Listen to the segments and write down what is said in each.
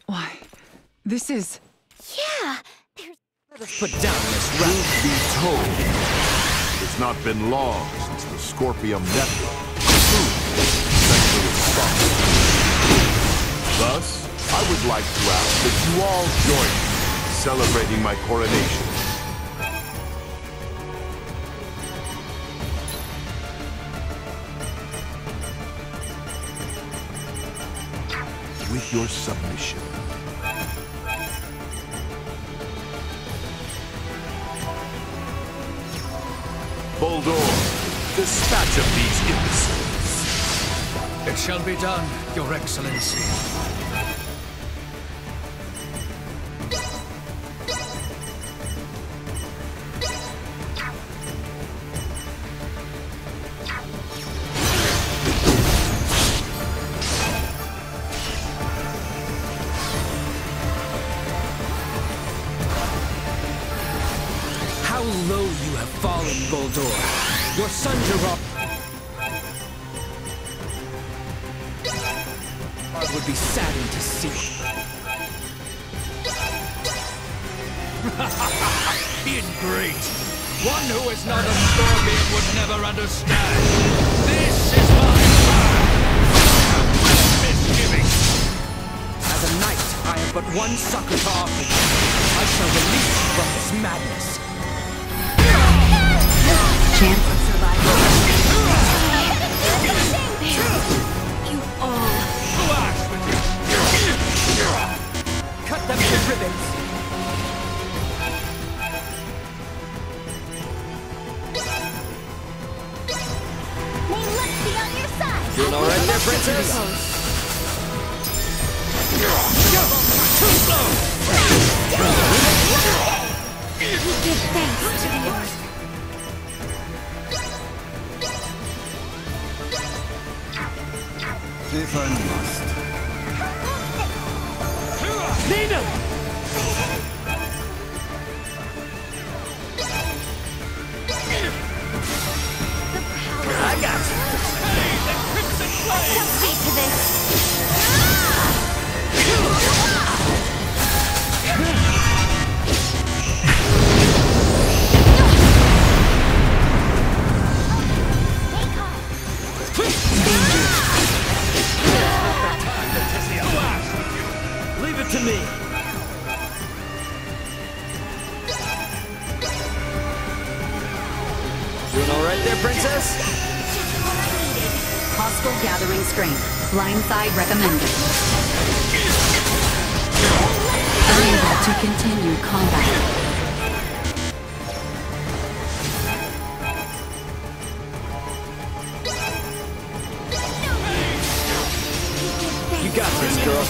Why, this is... Yeah, there's... Let us put down this rat. Truth be told, it's not been long since the Scorpium Network sexually stopped. Thus, I would like to ask that you all join me in celebrating my coronation. With your submission. Boldor, dispatch of these imbeciles. It shall be done, Your Excellency. How low you have fallen, Boldor. Your sons are up. I would be saddened to see. Ingrate! One who is not a Scorpion would never understand. This is my time! Misgiving! As a knight, I have but one succor to offer you. I shall release you from this madness. Chance of survival. You all... Flash with you! Cut them to ribbons! May luck be on your side. Doing alright there, Princess? Too slow! Give thanks to the earth. If I must. Nina! I got you! Hey, the Crimson Flame! Don't beat to this. Leave it to me! Doing alright there, Princess? Hostile gathering strength. Blindside recommended. Unable to continue combat. You got this, girl.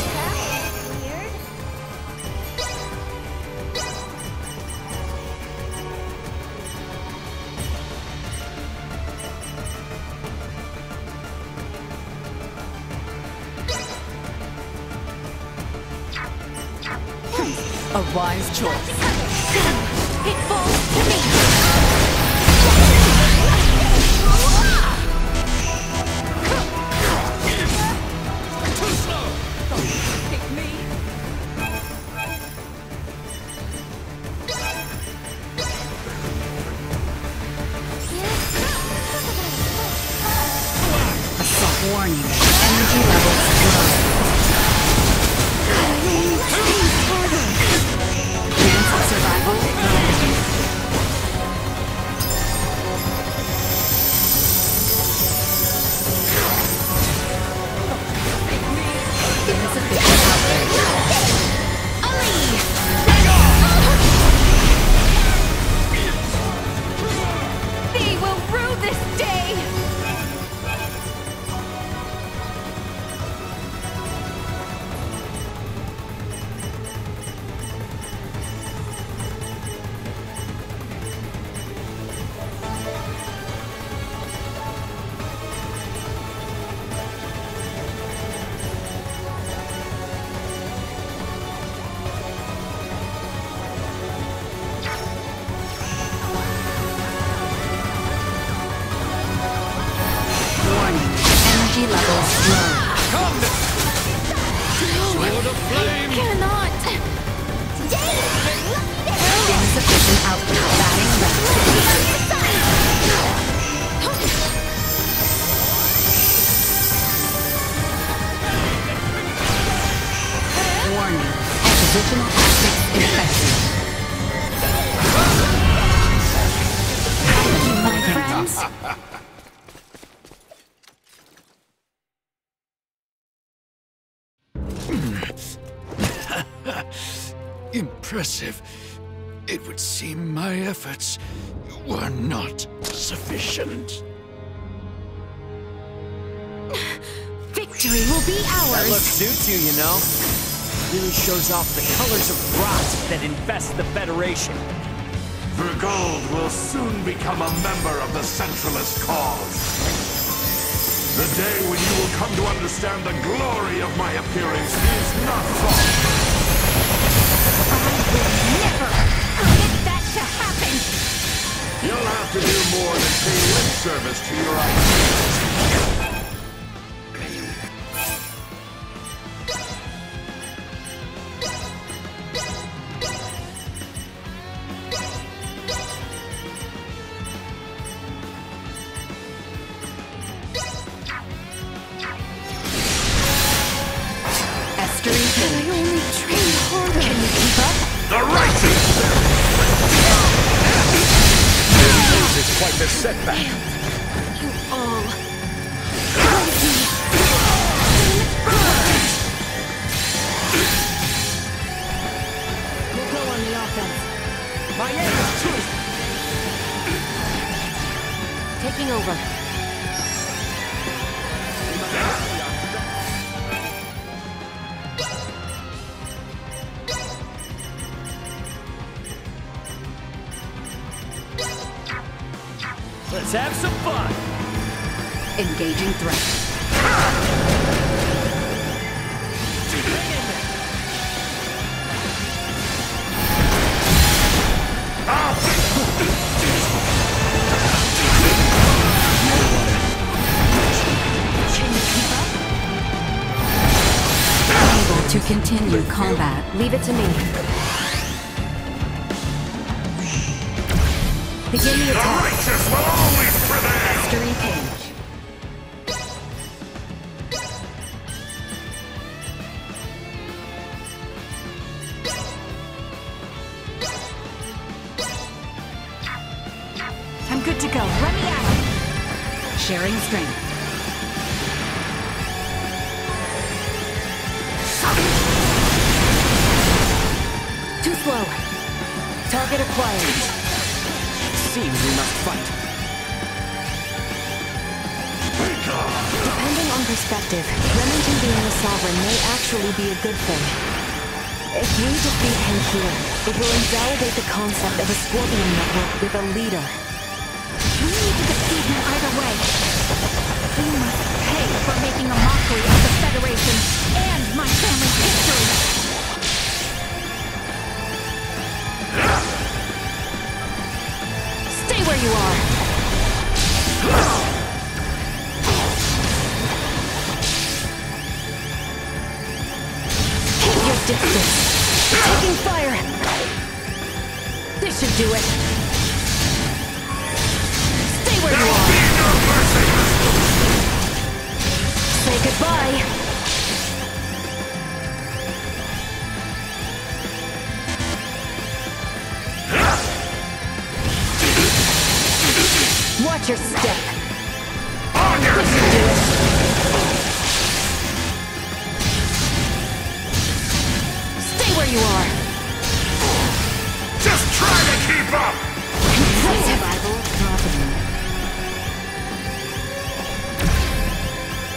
a wise choice. It falls to me. Too slow. Pick me. A soft warning. Energy levels low. Chance of survival low. impressive, it would seem my efforts were not sufficient. Victory will be That look ours! suits you, you know. Really shows off the colors of rot that infest the Federation. Vergold will soon become a member of the Centralist cause. The day when you will come to understand the glory of my appearance is not far. I will never permit that to happen! You'll have to do more than pay lip service to your ideas. Quite the setback. You all... We'll go on the offense. My aim is true. Taking over. Let's have some fun. Engaging threat. Able to continue combat. Leave it to me. Begin the attack. Righteous will always prevail! Mastery page. I'm good to go. Let me at it. Sharing strength. Too slow. Target acquired. Seems we must fight. Depending on perspective, Remington being the Sovereign may actually be a good thing. If we defeat him here, it will invalidate the concept of a Scorpion network with a leader. We need to defeat him either way. We must pay for making a mockery of the Federation and my family's history. Stay where you are. Keep your distance. Taking fire. This should do it. Stay where you are. Say goodbye. Watch your step. This should do it. Stay where you are. Just try to keep up! Survival property.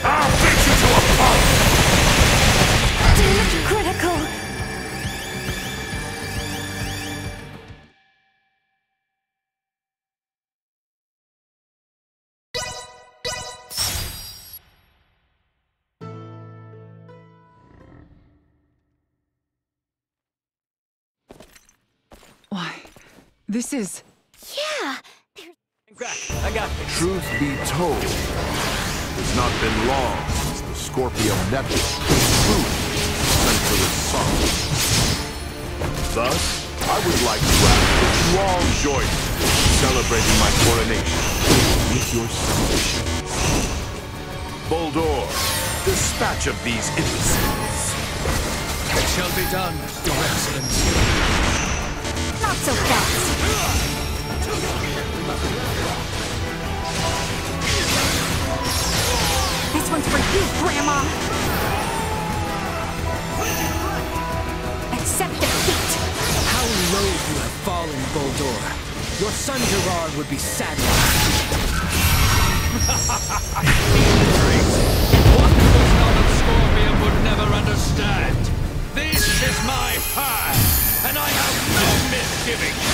I'll beat you to a pulp! Damage critical. Why, this is... Yeah. Crack. I got this. Truth be told, it's not been long since the Scorpion network proved Centralist solid. Thus, I would like to ask that you all join me in celebrating my coronation with your celebrations. Boldor, dispatch of these imbeciles. It shall be done, Your Excellency. Not so fast. This one's for you, Grandma. Accept defeat. fallen, Boldor. Your son Gerard would be saddened. Great. One who is not a scorpion would never understand. This is my path, and I have no misgivings.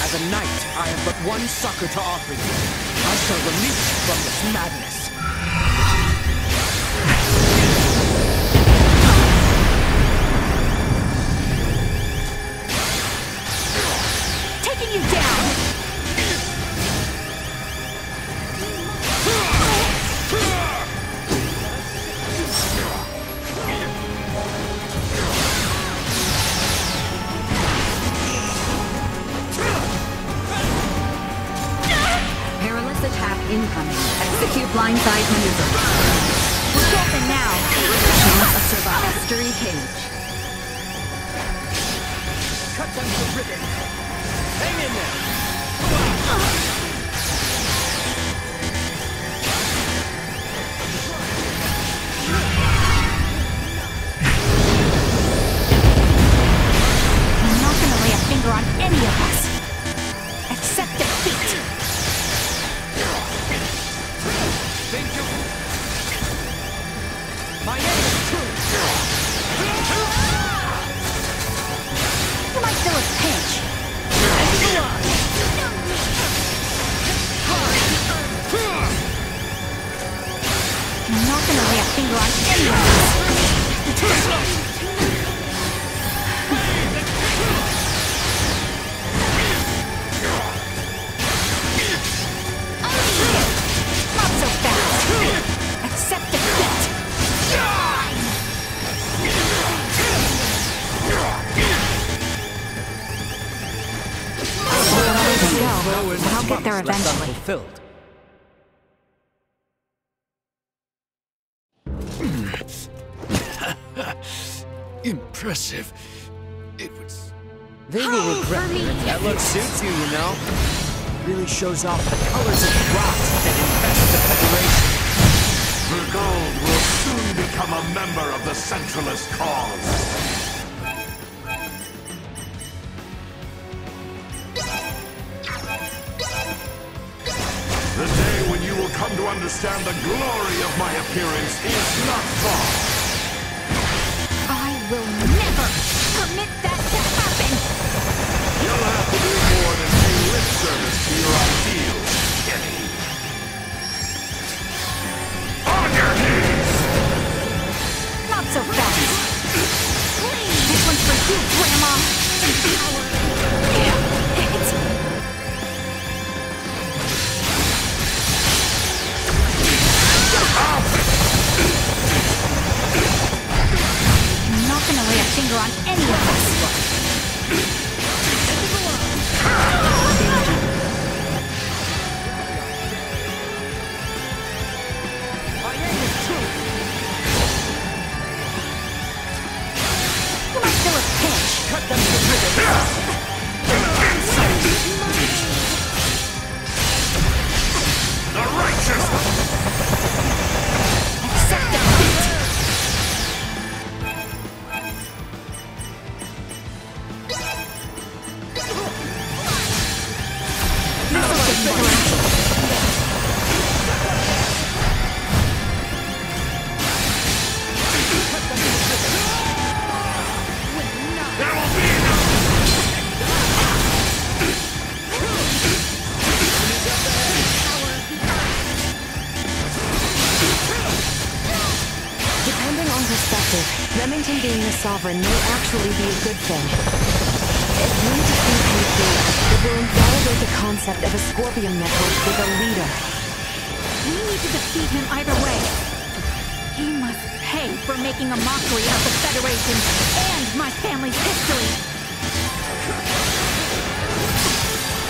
As a knight, I have but one succor to offer you. I shall release you from this madness. Taking you down! Perilous attack incoming. Execute blindside maneuver. We're golden now! Chance of survival. Mastery cage. Cut them to ribbons. Hang in there. I'm not gonna lay a finger on any of us! Except defeat! Think you... My aim is true. You might feel a pinch! I'm not gonna lay a finger on any of us! Not so fast! Accept defeat! I'll get there eventually. Fulfilled. Impressive. It was... They will regret it. That look suits you, you know. Really shows off the colors of rot that infest the Federation. The gold will soon become a member of the Centralist cause. The day when you will come to understand the glory of my appearance is not far. I will never permit that to happen! You'll have to do more than pay lip service to your ideals, Kenny. On your knees! Not so fast! This one's for you, Grandma! It's... I'm not gonna lay a finger on any of us! My aim is true. You might feel a pinch! Cut them to ribbons. The righteous! Accept defeat! This'll give you direction. There will be no... Depending on perspective, Remington being the Sovereign may actually be a good thing. If we defeat Confronting, it will invalidate the concept of a Scorpion network with a leader. We need to defeat him either way. He must pay for making a mockery of the Federation and my family's history.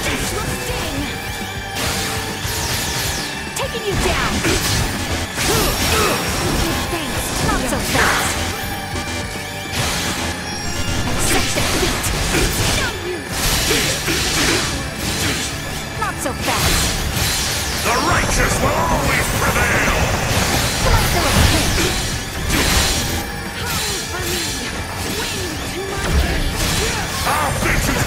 This will sting! Taking you down! Thanks, not so fast! Accept defeat! Not so fast! The righteous will always prevail! I'll beat you to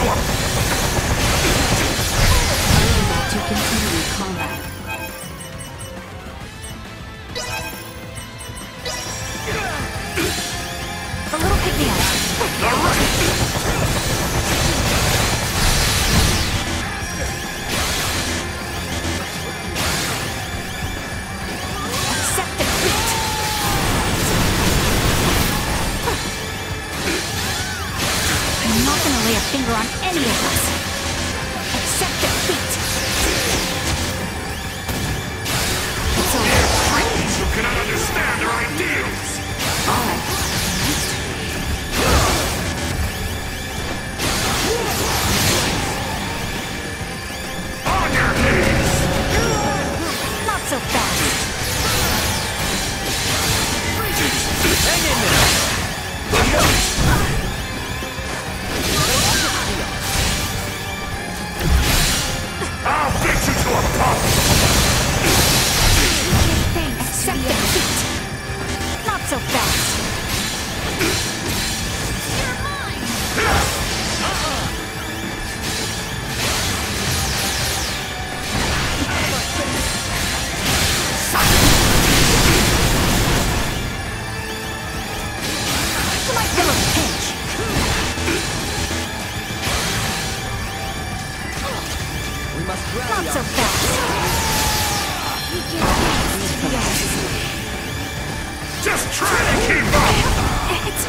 any of us. Accept defeat. It's all right. You cannot understand their ideals! All right. On your knees! Not so fast. Hang in there! I'll beat you to a pulp! Accept defeat. Not so fast. You're mine. You might feel a pinch. We must rally Not so our- fast. You can't. Just try to keep up! It's...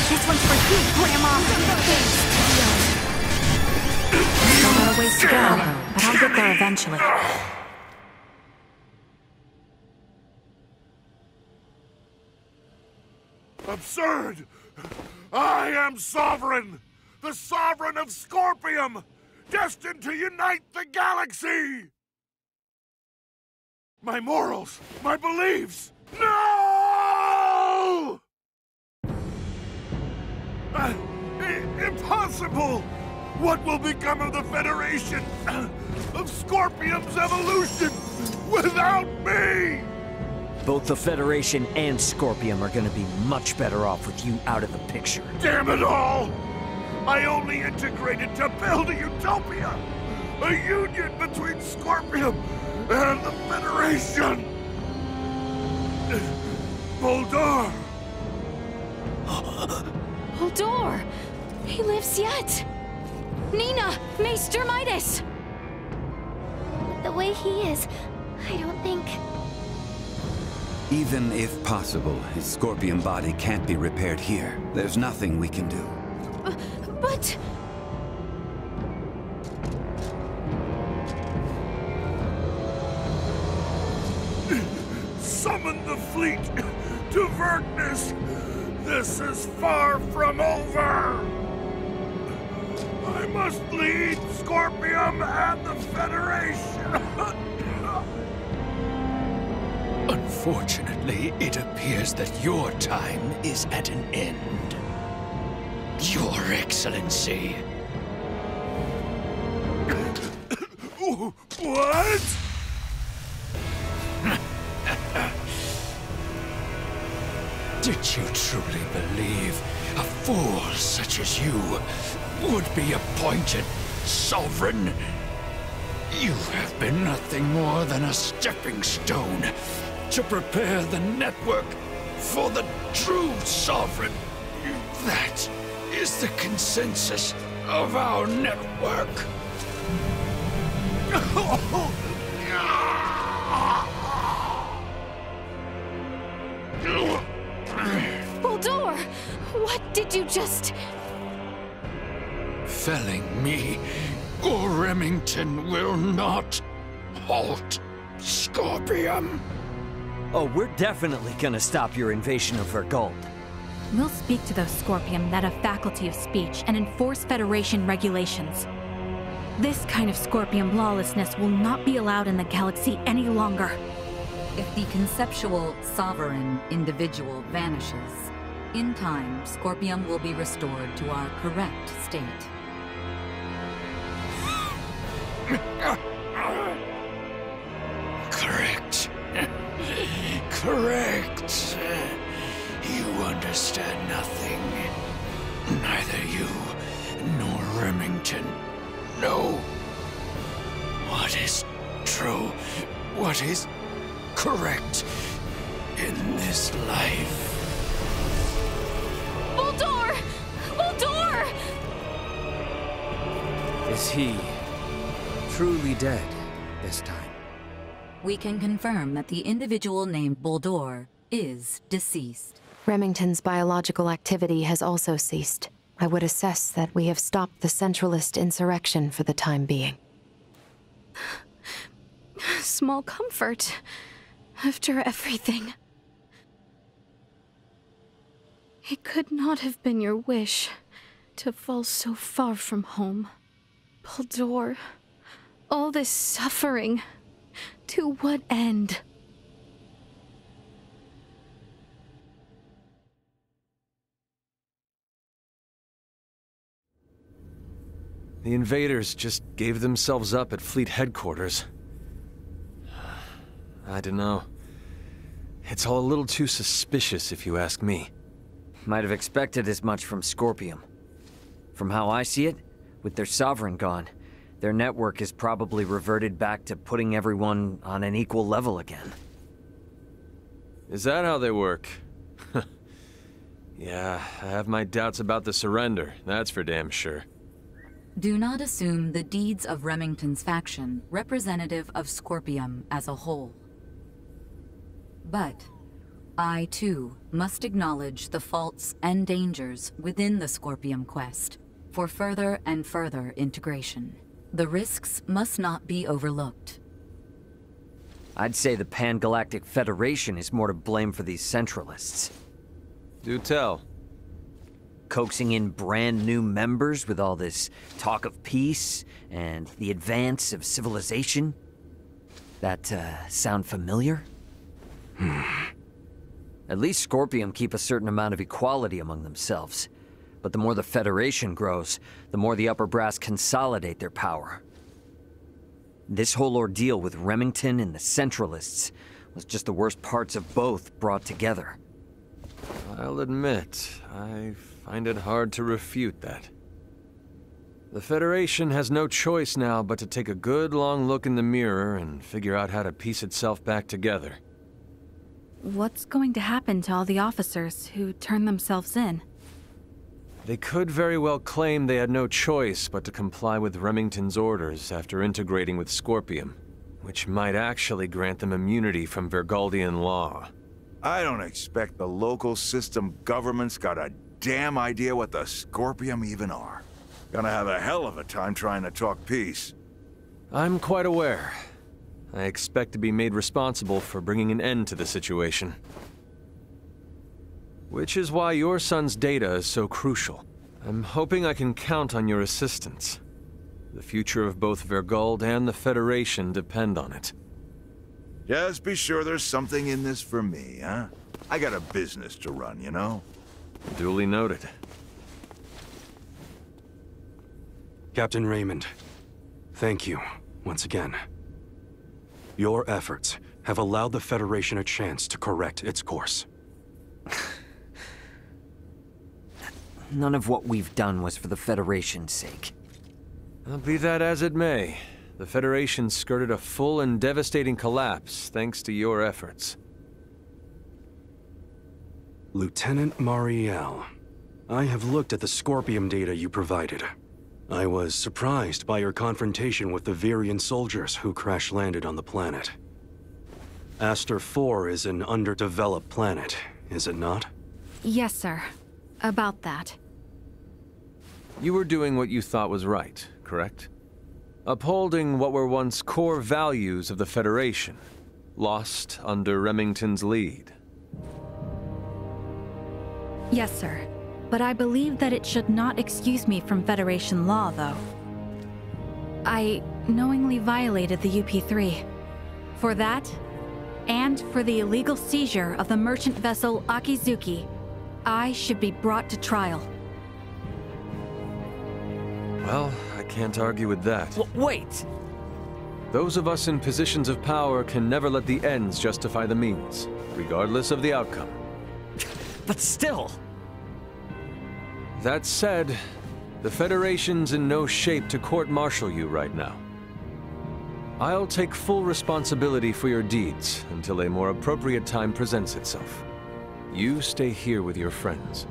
This one's for you, Grandma. Still got a ways to go, but I'll get there eventually. Absurd! I am sovereign! The sovereign of Scorpium! Destined to unite the galaxy! My morals, my beliefs! No! Impossible! What will become of the Federation? Of Scorpium's evolution without me? Both the Federation and Scorpium are gonna be much better off with you out of the picture. Damn it all! I only integrated to build a utopia! A union between Scorpium and the Federation! Boldar! Holdor! He lives yet! Nina! Maester Midas! The way he is, I don't think... Even if possible, his Scorpion body can't be repaired here. There's nothing we can do. But... Summon the fleet to Vertness! This is far from over! I must lead Scorpium and the Federation! Unfortunately, it appears that your time is at an end. Your Excellency. What? Did you truly believe a fool such as you would be appointed sovereign? You have been nothing more than a stepping stone to prepare the network for the true sovereign. That is the consensus of our network. Holdor! What did you just... Felling me, or Remington will not halt Scorpium. Oh, we're definitely gonna stop your invasion of Vergold. We'll speak to those Scorpium that have faculty of speech and enforce Federation regulations. This kind of Scorpium lawlessness will not be allowed in the galaxy any longer. If the conceptual, sovereign individual vanishes, in time, Scorpium will be restored to our correct state. Correct. Correct. You understand nothing. Neither you nor Remington know what is true, what is correct in this life. Holdor! Holdor! Is he truly dead this time? We can confirm that the individual named Boldor is deceased. Remington's biological activity has also ceased. I would assess that we have stopped the Centralist insurrection for the time being. Small comfort. After everything. It could not have been your wish to fall so far from home. Boldor, all this suffering. To what end? The invaders just gave themselves up at Fleet headquarters. I don't know. It's all a little too suspicious, if you ask me. Might have expected as much from Scorpium. From how I see it, with their sovereign gone, their network is probably reverted back to putting everyone on an equal level again. Is that how they work? Yeah, I have my doubts about the surrender, that's for damn sure. Do not assume the deeds of Remington's faction representative of Scorpium as a whole. But I, too, must acknowledge the faults and dangers within the Scorpium quest for further and further integration. The risks must not be overlooked. I'd say the Pan-Galactic Federation is more to blame for these Centralists. Do tell. Coaxing in brand new members with all this talk of peace and the advance of civilization. That, sound familiar? At least Scorpium keep a certain amount of equality among themselves. But the more the Federation grows, the more the upper brass consolidate their power. This whole ordeal with Remington and the Centralists was just the worst parts of both brought together. I'll admit, I find it hard to refute that. The Federation has no choice now but to take a good long look in the mirror and figure out how to piece itself back together. What's going to happen to all the officers who turned themselves in? They could very well claim they had no choice but to comply with Remington's orders after integrating with Scorpium, which might actually grant them immunity from Vergaldian law. I don't expect the local system government's got a damn idea what the Scorpium even are. Gonna have a hell of a time trying to talk peace. I'm quite aware. I expect to be made responsible for bringing an end to the situation. Which is why your son's data is so crucial. I'm hoping I can count on your assistance. The future of both Vergald and the Federation depend on it. Just be sure there's something in this for me, huh? I got a business to run, you know? Duly noted. Captain Raymond, thank you, once again. Your efforts have allowed the Federation a chance to correct its course. None of what we've done was for the Federation's sake. Be that as it may, the Federation skirted a full and devastating collapse thanks to your efforts. Lieutenant Mariel, I have looked at the Scorpium data you provided. I was surprised by your confrontation with the Virian soldiers who crash-landed on the planet. Aster 4 is an underdeveloped planet, is it not? Yes, sir. About that. You were doing what you thought was right, correct? Upholding what were once core values of the Federation, lost under Remington's lead. Yes, sir. But I believe that it should not excuse me from Federation law, though. I knowingly violated the UP-3. For that, and for the illegal seizure of the merchant vessel Akizuki, I should be brought to trial. Well, I can't argue with that. Wait! Those of us in positions of power can never let the ends justify the means, regardless of the outcome. But still! That said, the Federation's in no shape to court-martial you right now. I'll take full responsibility for your deeds until a more appropriate time presents itself. You stay here with your friends.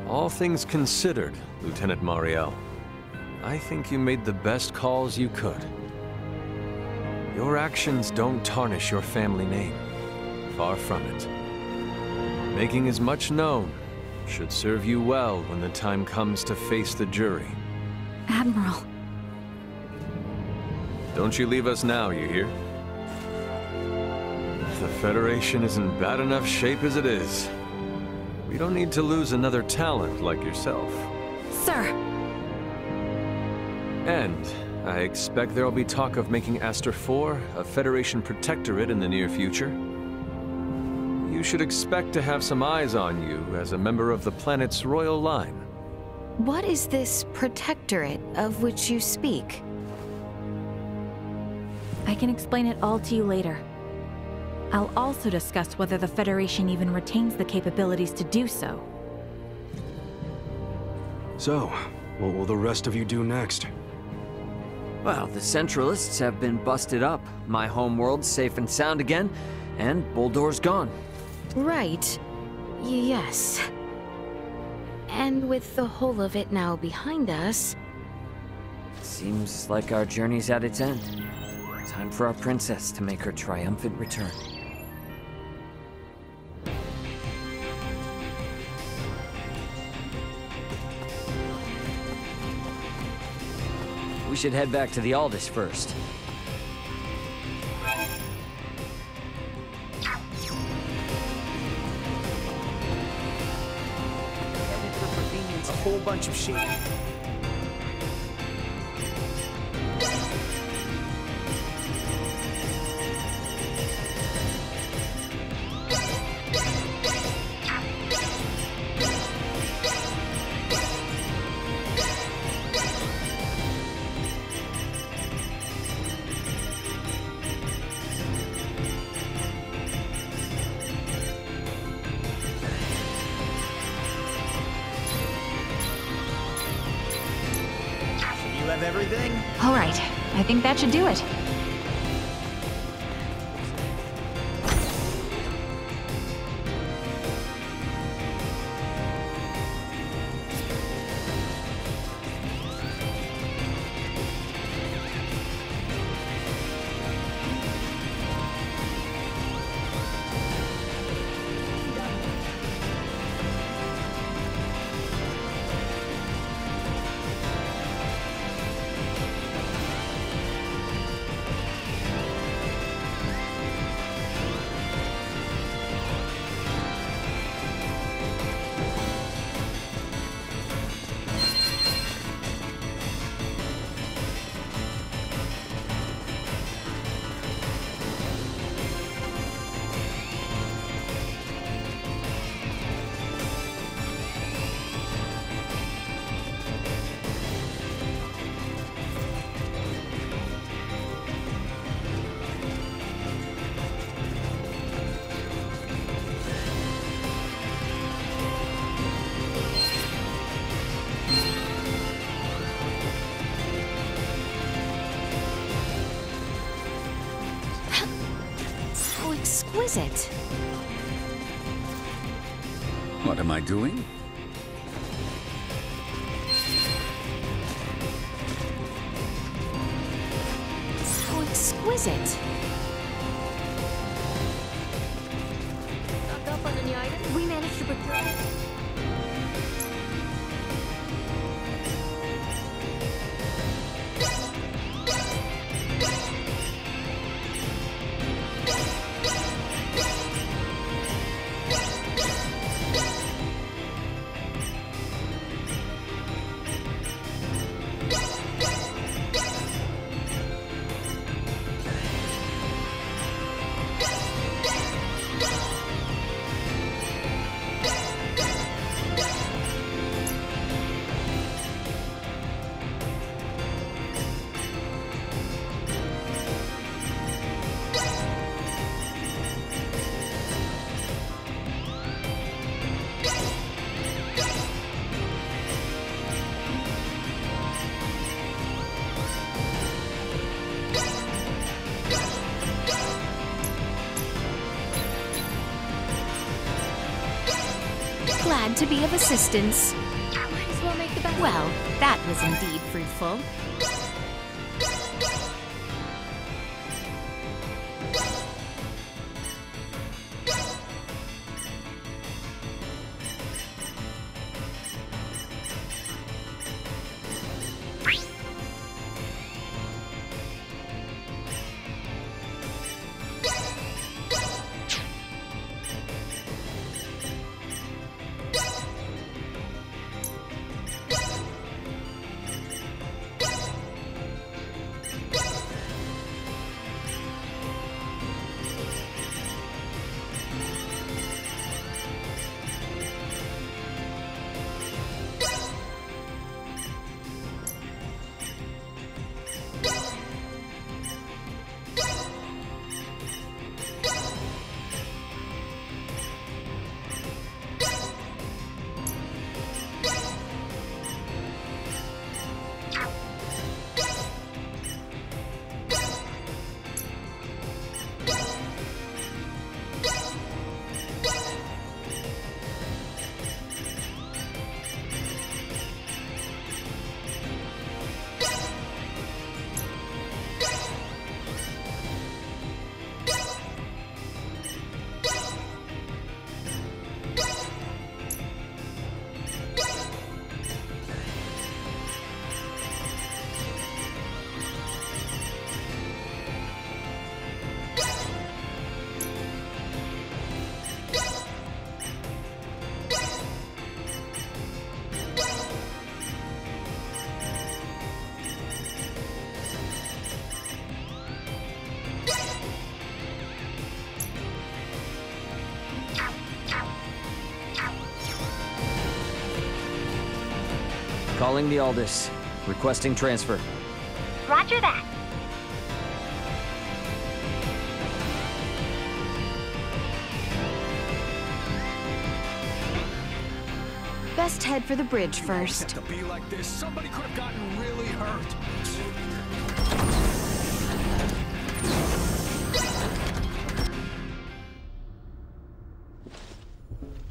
All things considered, Lieutenant Mariel, I think you made the best calls you could. Your actions don't tarnish your family name. Far from it. Making as much known should serve you well when the time comes to face the jury. Admiral. Don't you leave us now, you hear? The Federation is in bad enough shape as it is. We don't need to lose another talent like yourself. Sir! And I expect there'll be talk of making Aster 4 a Federation protectorate in the near future. You should expect to have some eyes on you as a member of the planet's royal line. What is this protectorate of which you speak? I can explain it all to you later. I'll also discuss whether the Federation even retains the capabilities to do so. So, what will the rest of you do next? Well, the Centralists have been busted up. My homeworld's safe and sound again, and Boldor's gone. Right. Yes. And with the whole of it now behind us... Seems like our journey's at its end. Time for our princess to make her triumphant return. We should head back to the Aldous first. A whole bunch of shit. Everything? All right, I think that should do it. Exquisite. What am I doing? So exquisite. Stocked up on any items? We managed to procure. Glad to be of assistance. Might as well make the best. Well, that was indeed fruitful. Calling the Aldous. Requesting transfer. Roger that. Best head for the bridge first. To be like this, somebody could have gotten really hurt.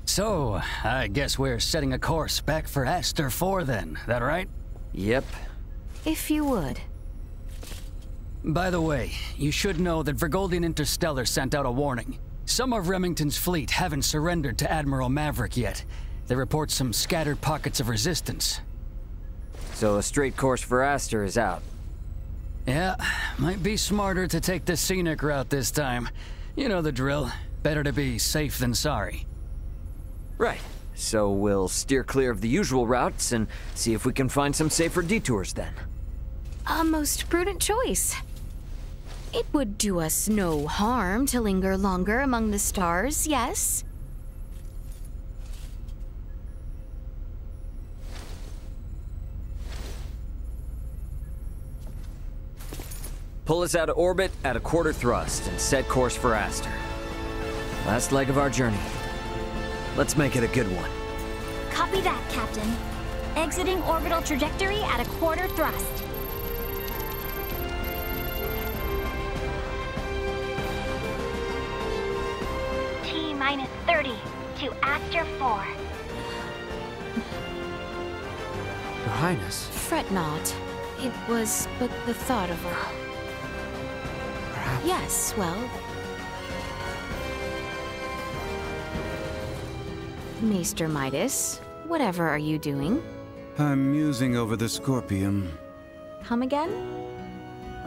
So, I guess we're setting a course back for Aster 4 then, that right? Yep. If you would. By the way, you should know that Vergoldian Interstellar sent out a warning. Some of Remington's fleet haven't surrendered to Admiral Maverick yet. They report some scattered pockets of resistance. So a straight course for Aster is out. Yeah, might be smarter to take the scenic route this time. You know the drill. Better to be safe than sorry. Right. So we'll steer clear of the usual routes and see if we can find some safer detours then. A most prudent choice. It would do us no harm to linger longer among the stars, yes? Pull us out of orbit at a quarter thrust and set course for Aster. Last leg of our journey. Let's make it a good one. Copy that, Captain. Exiting orbital trajectory at a quarter thrust. T-minus 30 to Aster 4. Your Highness. Fret not. It was but the thought of her. Perhaps. Yes, well... Maester Midas, whatever are you doing? I'm musing over the Scorpium. Come again?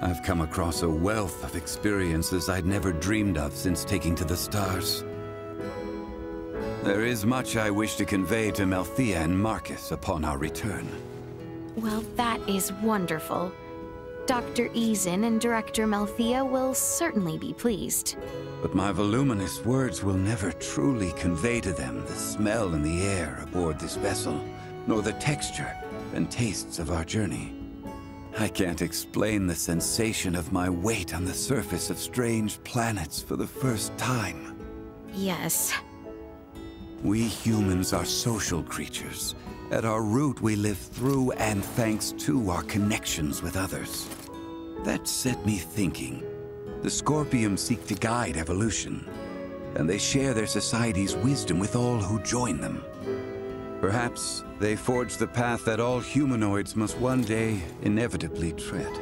I've come across a wealth of experiences I'd never dreamed of since taking to the stars. There is much I wish to convey to Melthea and Marcus upon our return. Well, that is wonderful. Dr. Eason and Director Melthea will certainly be pleased. But my voluminous words will never truly convey to them the smell in the air aboard this vessel, nor the texture and tastes of our journey. I can't explain the sensation of my weight on the surface of strange planets for the first time. Yes. We humans are social creatures. At our root, we live through and thanks to our connections with others. That set me thinking. The Scorpium seek to guide evolution, and they share their society's wisdom with all who join them. Perhaps they forge the path that all humanoids must one day inevitably tread.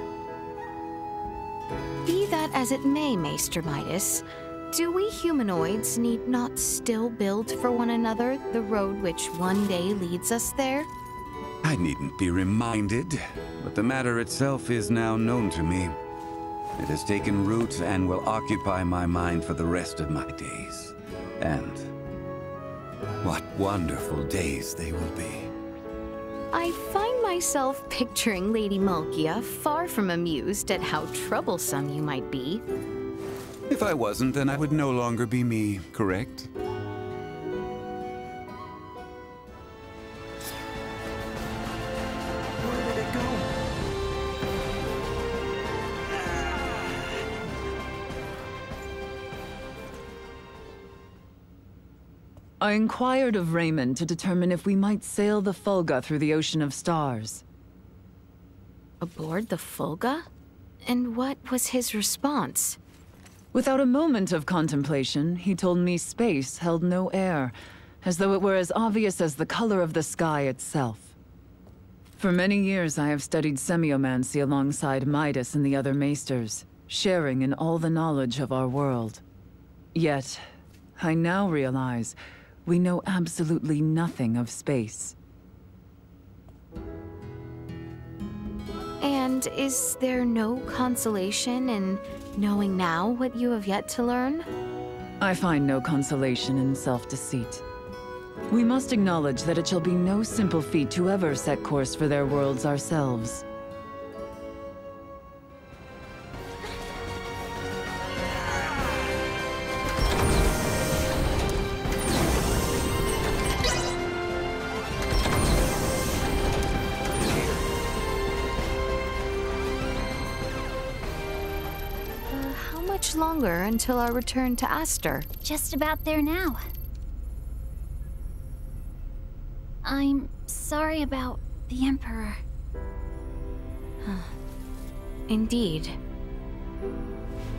Be that as it may, Maester Midas, do we humanoids need not still build for one another the road which one day leads us there? I needn't be reminded, but the matter itself is now known to me. It has taken root and will occupy my mind for the rest of my days. And what wonderful days they will be. I find myself picturing Lady Malkia far from amused at how troublesome you might be. If I wasn't, then I would no longer be me, correct? Where did it go? I inquired of Raymond to determine if we might sail the Fulga through the ocean of stars. Aboard the Fulga? And what was his response? Without a moment of contemplation, he told me space held no air, as though it were as obvious as the color of the sky itself. For many years I have studied semiomancy alongside Midas and the other maesters, sharing in all the knowledge of our world. Yet, I now realize we know absolutely nothing of space. And is there no consolation in knowing now what you have yet to learn? I find no consolation in self-deceit. We must acknowledge that it shall be no simple feat to ever set course for their worlds ourselves. much longer until our return to Aster? Just about there now. I'm sorry about the Emperor. Indeed.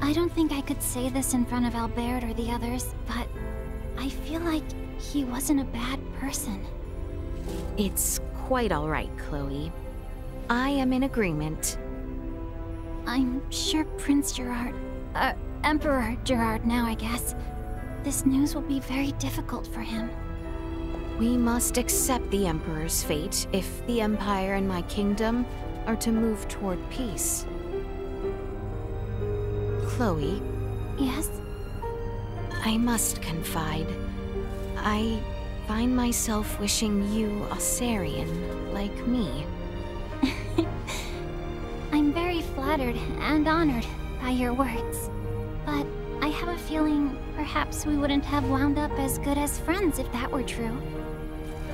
I don't think I could say this in front of Albert or the others, but I feel like he wasn't a bad person. It's quite all right, Chloe. I am in agreement. I'm sure Prince Gerard... Emperor Gerard now, I guess. This news will be very difficult for him. We must accept the Emperor's fate if the Empire and my kingdom are to move toward peace. Chloe? Yes? I must confide. I find myself wishing you a Sarian like me. I'm very flattered and honored by your words. But I have a feeling perhaps we wouldn't have wound up as good as friends if that were true.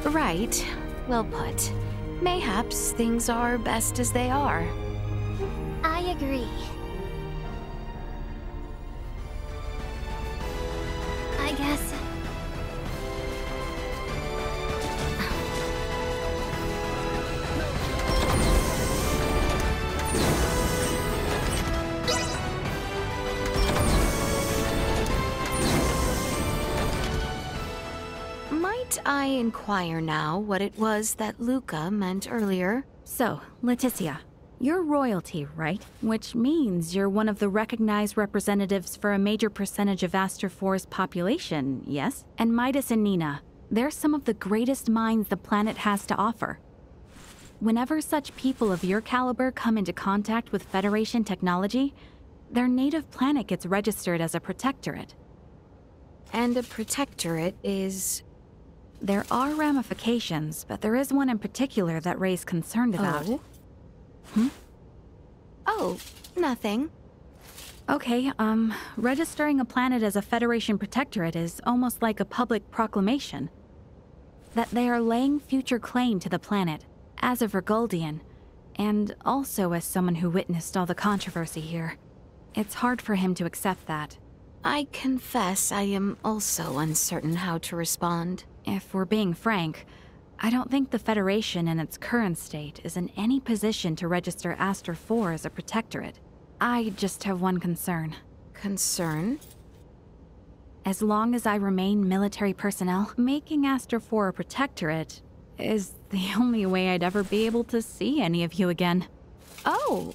Right. Well put. Mayhaps things are best as they are. I agree. I guess... Might I inquire now what it was that Luca meant earlier? So, Leticia, you're royalty, right? Which means you're one of the recognized representatives for a major percentage of Aster 4's population, yes? And Midas and Nina, they're some of the greatest minds the planet has to offer. Whenever such people of your caliber come into contact with Federation technology, their native planet gets registered as a protectorate. And a protectorate is... There are ramifications, but there is one in particular that Ray's concerned about. Oh? Oh, nothing. Okay, registering a planet as a Federation protectorate is almost like a public proclamation. That they are laying future claim to the planet, as a Vergoldian, and also as someone who witnessed all the controversy here. It's hard for him to accept that. I confess I am also uncertain how to respond. If we're being frank, I don't think the Federation in its current state is in any position to register Aster 4 as a protectorate. I just have one concern. Concern? As long as I remain military personnel, making Aster 4 a protectorate is the only way I'd ever be able to see any of you again. Oh,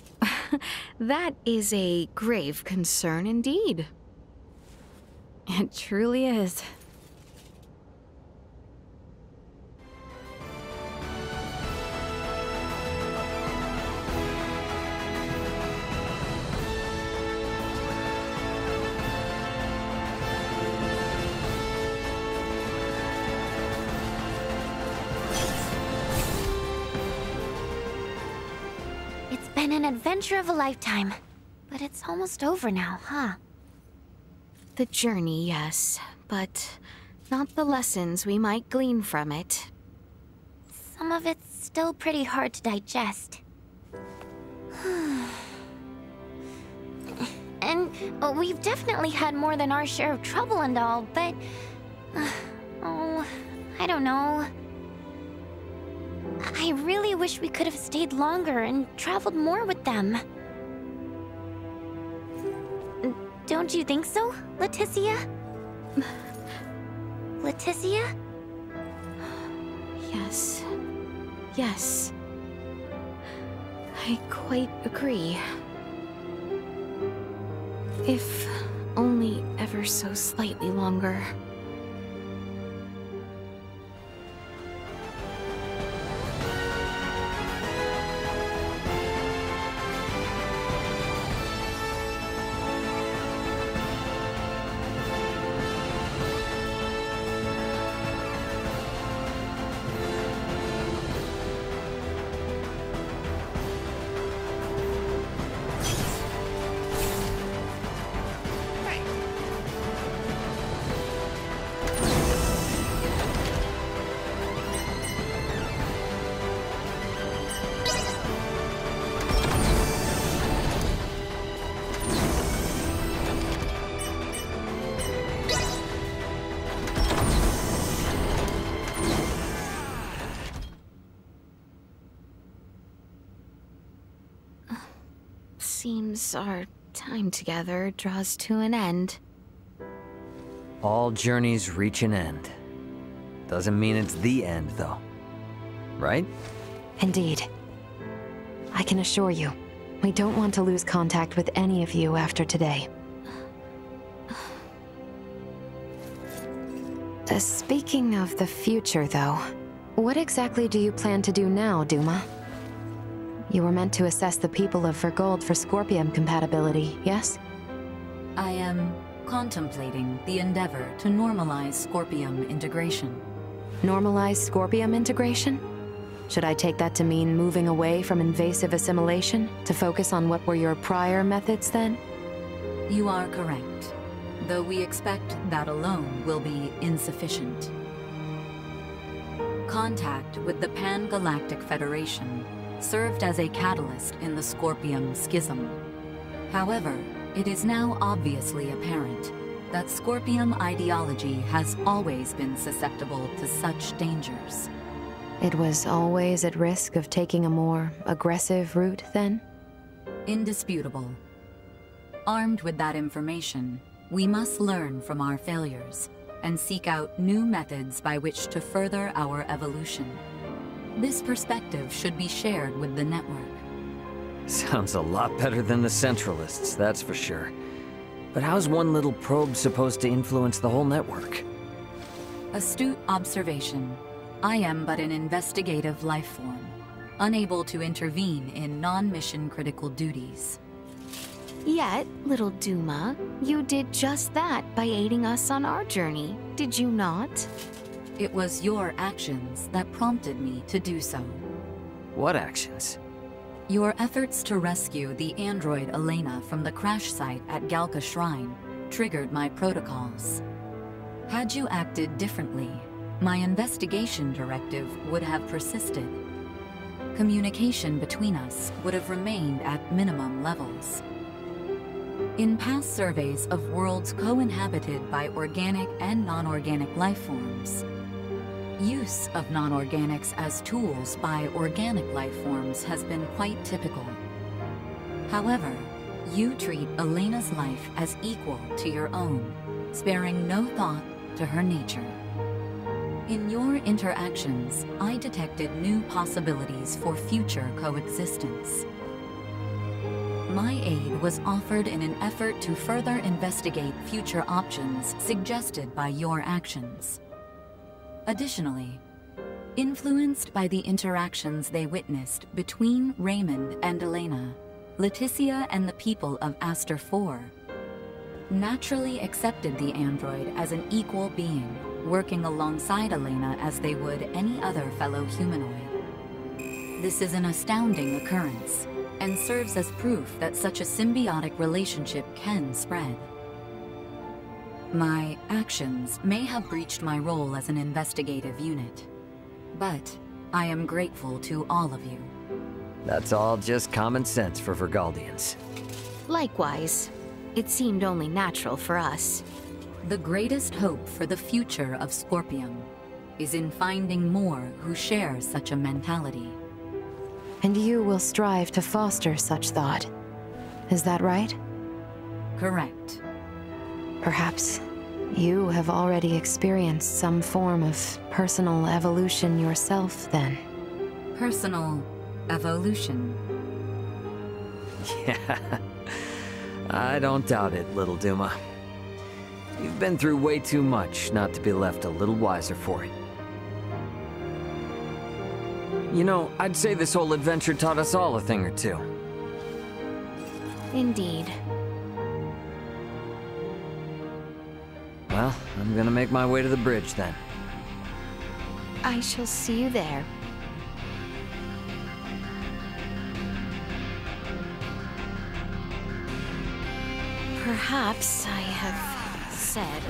that is a grave concern indeed. It truly is. It's been an adventure of a lifetime. But it's almost over now, huh? The journey, yes, but not the lessons we might glean from it. Some of it's still pretty hard to digest. And we've definitely had more than our share of trouble and all, but... oh, I don't know. I really wish we could have stayed longer and traveled more with them. Don't you think so, Leticia? Leticia? Yes. Yes. I quite agree. If only ever so slightly longer. seems our time together draws to an end. All journeys reach an end. Doesn't mean it's the end, though. Right? Indeed. I can assure you, we don't want to lose contact with any of you after today. Speaking of the future, though, what exactly do you plan to do now, Duma? You were meant to assess the people of Vergold for Scorpium compatibility, yes? I am contemplating the endeavor to normalize Scorpium integration. Normalize Scorpium integration? Should I take that to mean moving away from invasive assimilation to focus on what were your prior methods then? You are correct, though we expect that alone will be insufficient. Contact with the Pan-Galactic Federation served as a catalyst in the Scorpium schism. However, it is now obviously apparent that Scorpium ideology has always been susceptible to such dangers. It was always at risk of taking a more aggressive route, then? Indisputable. Armed with that information, we must learn from our failures and seek out new methods by which to further our evolution. This perspective should be shared with the network. Sounds a lot better than the Centralists, that's for sure. But how's one little probe supposed to influence the whole network? Astute observation. I am but an investigative life form, unable to intervene in non-mission critical duties. Yet, little Duma, you did just that by aiding us on our journey, did you not? It was your actions that prompted me to do so. What actions? Your efforts to rescue the android Elena from the crash site at Galka Shrine triggered my protocols. Had you acted differently, my investigation directive would have persisted. Communication between us would have remained at minimum levels. In past surveys of worlds co-inhabited by organic and non-organic life forms, use of non-organics as tools by organic life forms has been quite typical. However, you treat Elena's life as equal to your own, sparing no thought to her nature. In your interactions, I detected new possibilities for future coexistence. My aid was offered in an effort to further investigate future options suggested by your actions. Additionally, influenced by the interactions they witnessed between Raymond and Elena, Leticia and the people of Aster 4, naturally accepted the android as an equal being, working alongside Elena as they would any other fellow humanoid. This is an astounding occurrence, and serves as proof that such a symbiotic relationship can spread. My actions may have breached my role as an investigative unit, but I am grateful to all of you. That's all just common sense for Vergaldians. Likewise. It seemed only natural for us. The greatest hope for the future of Scorpium is in finding more who share such a mentality. And you will strive to foster such thought. Is that right? Correct. Perhaps you have already experienced some form of personal evolution yourself, then. Personal evolution. Yeah. I don't doubt it, little Duma. You've been through way too much not to be left a little wiser for it. You know, I'd say this whole adventure taught us all a thing or two. Indeed. Well, I'm gonna make my way to the bridge then. I shall see you there. Perhaps I have said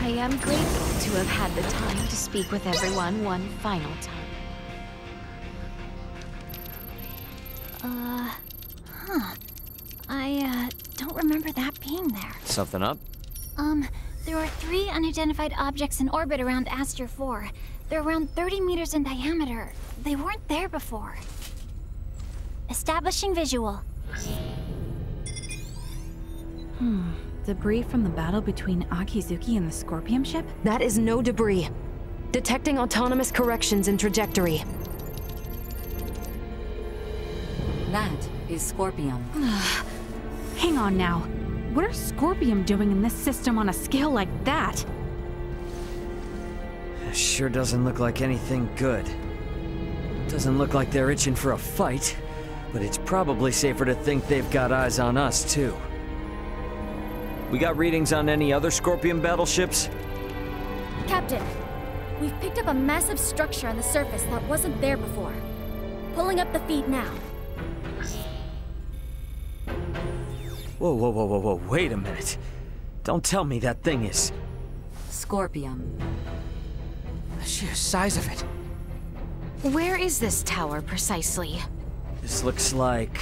I am grateful to have had the time to speak with everyone one final time. I don't remember that being there. Something up? There are 3 unidentified objects in orbit around Aster 4. They're around 30 meters in diameter. They weren't there before. Establishing visual. Debris from the battle between Akizuki and the Scorpion ship? That is no debris. Detecting autonomous corrections in trajectory. That is Scorpion. Hang on now. What are Scorpion doing in this system on a scale like that? Sure doesn't look like anything good. Doesn't look like they're itching for a fight, but it's probably safer to think they've got eyes on us, too. We got readings on any other Scorpion battleships? Captain, we've picked up a massive structure on the surface that wasn't there before. Pulling up the feed now. Whoa, wait a minute. Don't tell me that thing is... Scorpion. The sheer size of it. Where is this tower, precisely? This looks like...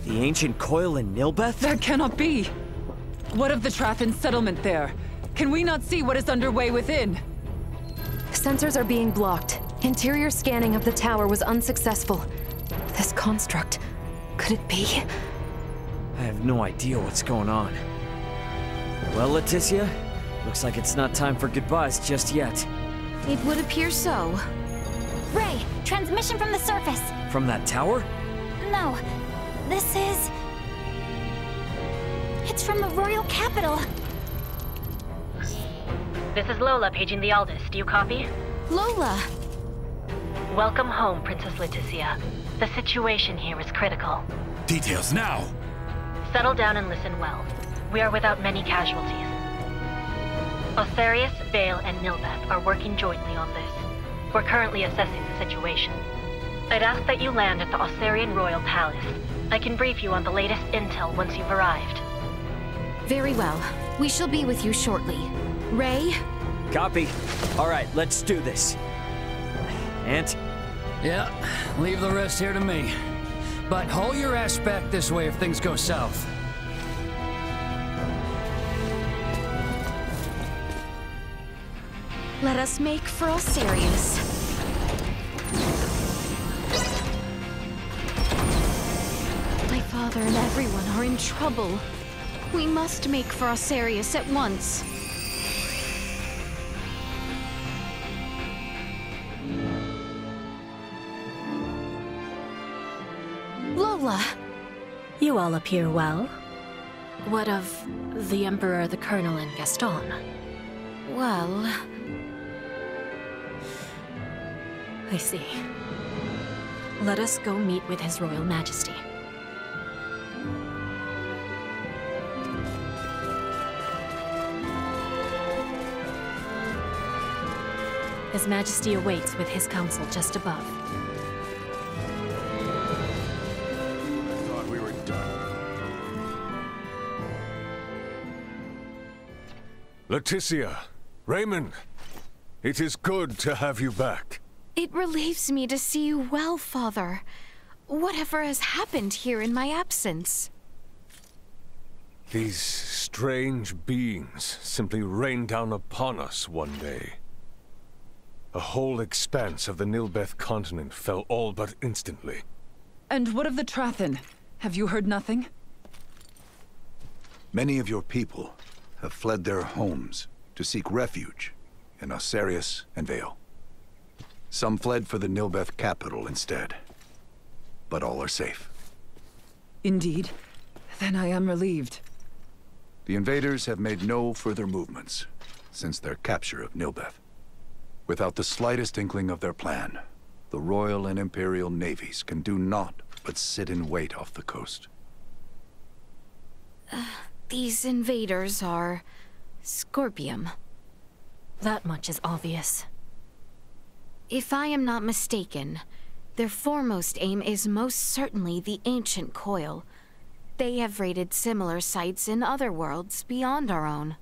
the ancient coil in Nilbeth? That cannot be! What of the Trathan settlement there? Can we not see what is underway within? Sensors are being blocked. Interior scanning of the tower was unsuccessful. This construct... could it be? I have no idea what's going on. Well, Leticia, looks like it's not time for goodbyes just yet. It would appear so. Ray, transmission from the surface. From that tower? No, this is... it's from the royal capital. This is Lola paging the Aldous. Do you copy? Lola! Welcome home, Princess Leticia. The situation here is critical. Details now! Settle down and listen well. We are without many casualties. Osarius, Vale, and Nilbeth are working jointly on this. We're currently assessing the situation. I'd ask that you land at the Osarian Royal Palace. I can brief you on the latest intel once you've arrived. Very well. We shall be with you shortly. Ray? Copy. All right, let's do this. Ant? Yeah, leave the rest here to me. But haul your ass back this way if things go south. Let us make for Osarius. My father and everyone are in trouble. We must make for Osarius at once. Lola! You all appear well. What of the Emperor, the Colonel, and Gaston? Well... I see. Let us go meet with His Royal Majesty. His Majesty awaits with his council just above. I thought we were done. Leticia, Raymond, it is good to have you back. It relieves me to see you well, Father. Whatever has happened here in my absence? These strange beings simply rained down upon us one day. A whole expanse of the Nilbeth continent fell all but instantly. And what of the Trathan? Have you heard nothing? Many of your people have fled their homes to seek refuge in Osarius and Vale. Some fled for the Nilbeth capital instead, but all are safe. Indeed. Then I am relieved. The invaders have made no further movements since their capture of Nilbeth. Without the slightest inkling of their plan, the Royal and Imperial navies can do naught but sit in wait off the coast. These invaders are... Scorpium. That much is obvious. If I am not mistaken, their foremost aim is most certainly the ancient coil. They have raided similar sites in other worlds beyond our own.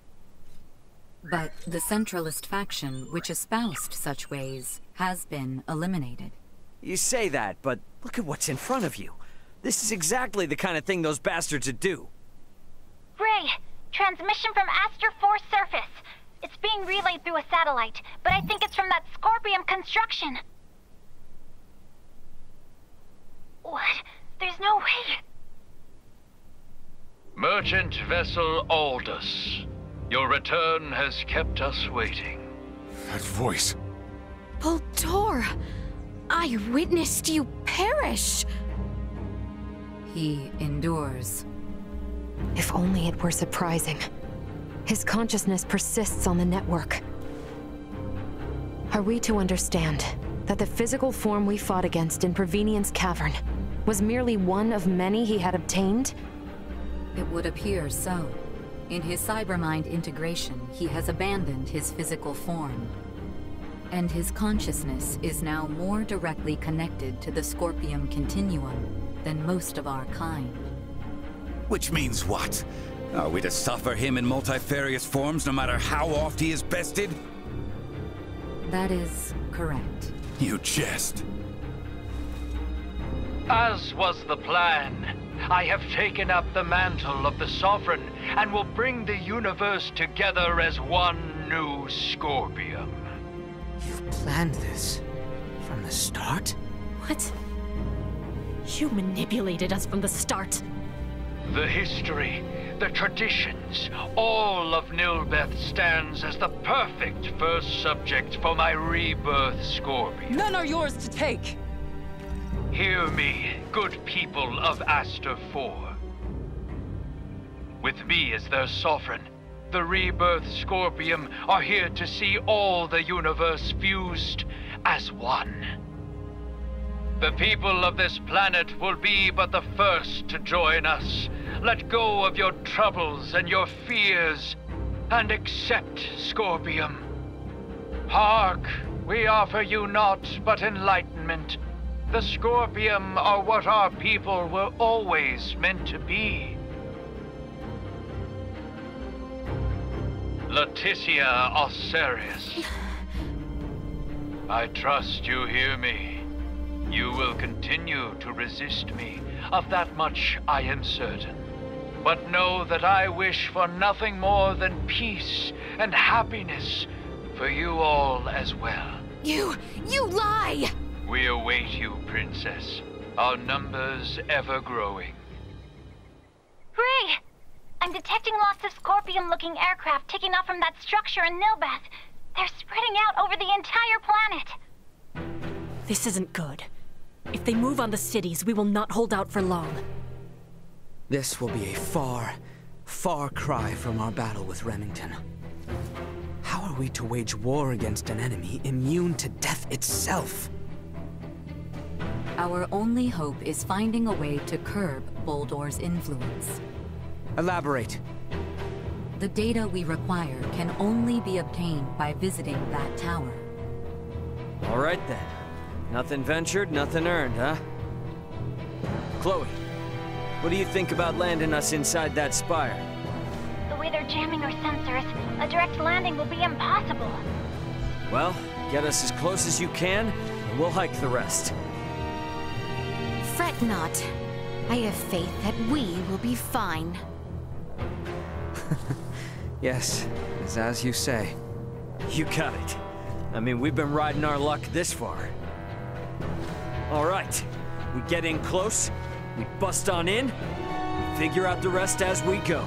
But the centralist faction, which espoused such ways, has been eliminated. You say that, but look at what's in front of you. This is exactly the kind of thing those bastards would do. Ray, transmission from Aster 4 surface. It's being relayed through a satellite, but I think it's from that Scorpium construction. What? There's no way. Merchant vessel Aldous. Your return has kept us waiting. That voice. Voltor! I witnessed you perish! He endures. If only it were surprising. His consciousness persists on the network. Are we to understand that the physical form we fought against in Provenient's cavern was merely one of many he had obtained? It would appear so. In his cybermind integration, he has abandoned his physical form. And his consciousness is now more directly connected to the Scorpium continuum than most of our kind. Which means what? Are we to suffer him in multifarious forms no matter how oft he is bested? That is correct. You jest. As was the plan, I have taken up the mantle of the Sovereign and will bring the universe together as one new Scorpium. You've planned this from the start? What? You manipulated us from the start. The history, the traditions, all of Nilbeth stands as the perfect first subject for my rebirth Scorpion. None are yours to take! Hear me, good people of Aster 4. With me as their sovereign, the rebirth Scorpium are here to see all the universe fused as one. The people of this planet will be but the first to join us. Let go of your troubles and your fears, and accept Scorpium. Hark, we offer you naught but enlightenment. The Scorpium are what our people were always meant to be. Leticia Osirius. I trust you hear me. You will continue to resist me. Of that much I am certain. But know that I wish for nothing more than peace and happiness for you all as well. You lie! We await you, Princess. Our numbers ever growing. Ray! I'm detecting lots of Scorpion-looking aircraft taking off from that structure in Nilbeth. They're spreading out over the entire planet. This isn't good. If they move on the cities, we will not hold out for long. This will be a far, far cry from our battle with Remington. How are we to wage war against an enemy immune to death itself? Our only hope is finding a way to curb Boldor's influence. Elaborate. The data we require can only be obtained by visiting that tower. All right then. Nothing ventured, nothing earned, huh? Chloe, what do you think about landing us inside that spire? The way they're jamming our sensors, a direct landing will be impossible. Well, get us as close as you can, and we'll hike the rest. Fret not. I have faith that we will be fine. Yes, it's as you say. You got it. I mean, we've been riding our luck this far. All right, we get in close, we bust on in, we figure out the rest as we go.